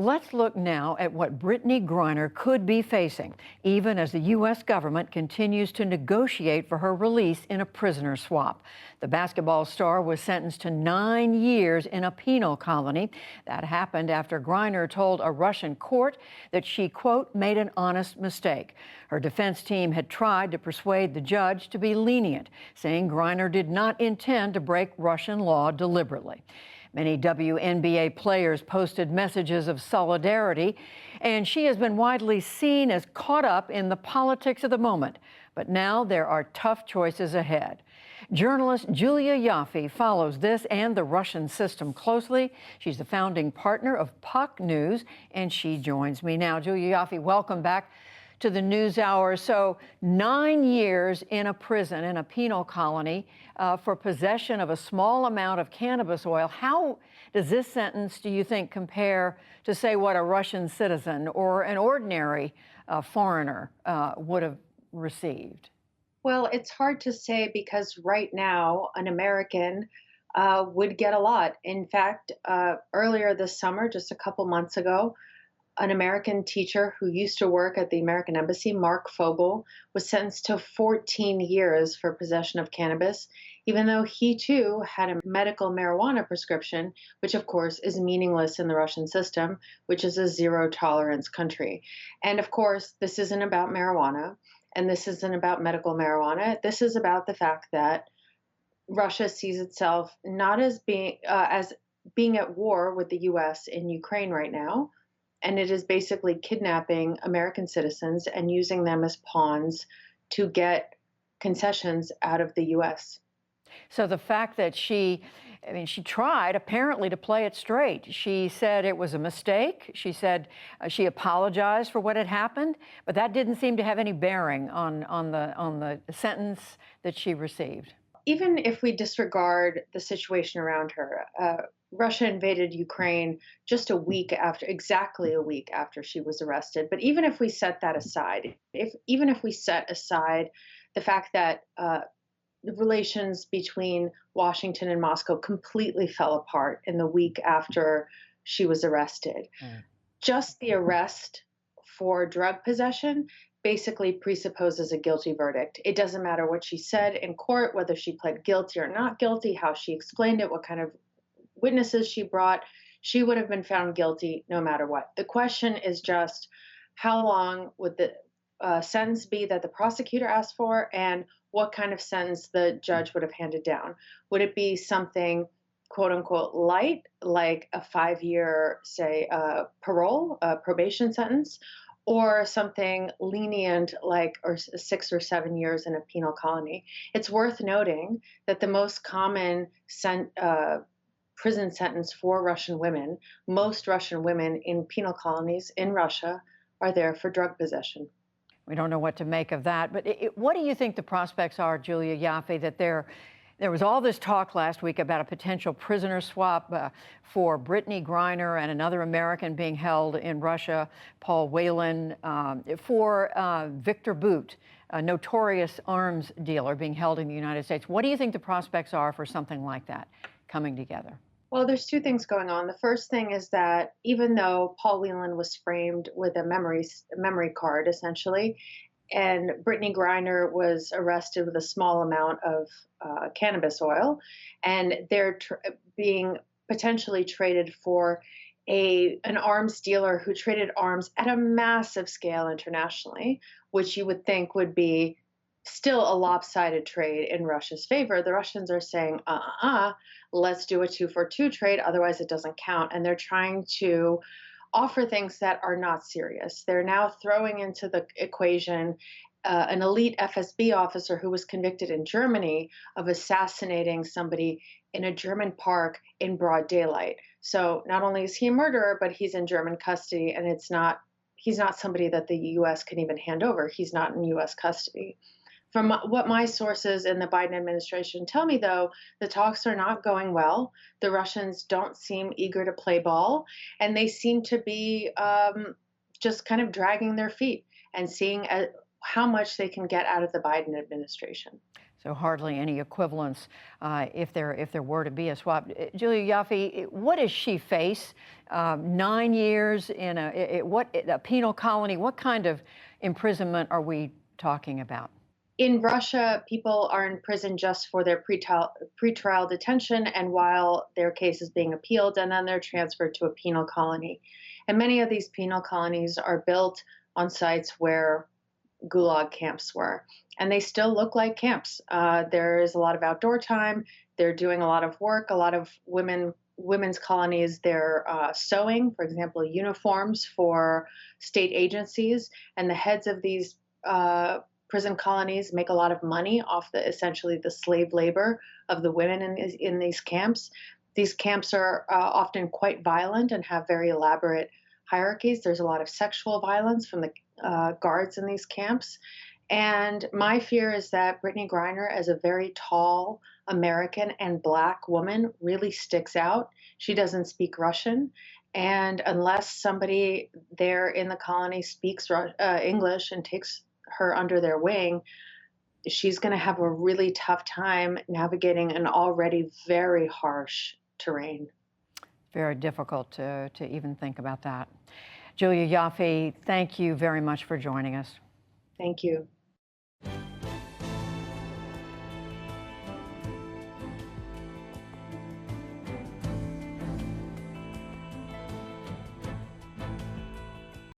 Let's look now at what Brittney Griner could be facing, even as the U.S. government continues to negotiate for her release in a prisoner swap. The basketball star was sentenced to 9 years in a penal colony. That happened after Griner told a Russian court that she, quote, made an honest mistake. Her defense team had tried to persuade the judge to be lenient, saying Griner did not intend to break Russian law deliberately. Many WNBA players posted messages of solidarity, and she has been widely seen as caught up in the politics of the moment. But now there are tough choices ahead. Journalist Julia Ioffe follows this and the Russian system closely. She's the founding partner of Puck News, and she joins me now. Julia Ioffe, welcome back to the NewsHour. So 9 years in a prison, in a penal colony, for possession of a small amount of cannabis oil. How does this sentence, do you think, compare to, say, what a Russian citizen or an ordinary foreigner would have received? Well, it's hard to say because right now an American would get a lot. In fact, earlier this summer, just a couple months ago, an American teacher who used to work at the American Embassy, Mark Fogel, was sentenced to 14 years for possession of cannabis, even though he too had a medical marijuana prescription, which of course is meaningless in the Russian system, which is a zero tolerance country. And of course, this isn't about marijuana, and this isn't about medical marijuana. This is about the fact that Russia sees itself not as being at war with the U.S. in Ukraine right now. And it is basically kidnapping American citizens and using them as pawns to get concessions out of the U.S. So the fact that she tried apparently to play it straight. She said it was a mistake. She said she apologized for what had happened, but that didn't seem to have any bearing on the sentence that she received. Even if we disregard the situation around her, Russia invaded Ukraine just exactly a week after she was arrested. But even if we set that aside, even if we set aside the fact that the relations between Washington and Moscow completely fell apart in the week after she was arrested, just the arrest for drug possession basically presupposes a guilty verdict. It doesn't matter what she said in court, whether she pled guilty or not guilty, how she explained it, what kind of witnesses she brought, she would have been found guilty no matter what. The question is just how long would the sentence be that the prosecutor asked for, and what kind of sentence the judge would have handed down. Would it be something quote unquote light, like a 5-year, say, probation sentence, or something lenient like 6 or 7 years in a penal colony? It's worth noting that the most common prison sentence for Russian women, most Russian women in penal colonies in Russia are there for drug possession. We don't know what to make of that, but what do you think the prospects are, Julia Ioffe, that there was all this talk last week about a potential prisoner swap for Brittney Griner and another American being held in Russia, Paul Whelan, for Victor Bout, a notorious arms dealer being held in the United States. What do you think the prospects are for something like that coming together? Well, there's two things going on. The first thing is that even though Paul Whelan was framed with a memory card, essentially, and Brittney Griner was arrested with a small amount of cannabis oil, and they're being potentially traded for an arms dealer who traded arms at a massive scale internationally, which you would think would be still a lopsided trade in Russia's favor. The Russians are saying, let's do a 2-for-2 trade, otherwise it doesn't count. And they're trying to offer things that are not serious. They're now throwing into the equation an elite FSB officer who was convicted in Germany of assassinating somebody in a German park in broad daylight. So not only is he a murderer, but he's in German custody, and he's not somebody that the U.S. can even hand over. He's not in U.S. custody. From what my sources in the Biden administration tell me, though, the talks are not going well. The Russians don't seem eager to play ball, and they seem to be just kind of dragging their feet and seeing how much they can get out of the Biden administration. So hardly any equivalence if there were to be a swap. Julia Ioffe, what does she face? 9 years in a penal colony. What kind of imprisonment are we talking about? In Russia, people are in prison just for their pretrial detention and while their case is being appealed, and then they're transferred to a penal colony. And many of these penal colonies are built on sites where Gulag camps were, and they still look like camps. There is a lot of outdoor time. They're doing a lot of work. A lot of women's colonies. They're sewing, for example, uniforms for state agencies, and the heads of these prison colonies make a lot of money off essentially the slave labor of the women in these camps. These camps are often quite violent and have very elaborate hierarchies. There's a lot of sexual violence from the guards in these camps. And my fear is that Brittney Griner, as a very tall American and Black woman, really sticks out. She doesn't speak Russian. And unless somebody there in the colony speaks English and takes her under their wing, she's going to have a really tough time navigating an already very harsh terrain. Very difficult to even think about that. Julia Ioffe, thank you very much for joining us. Thank you.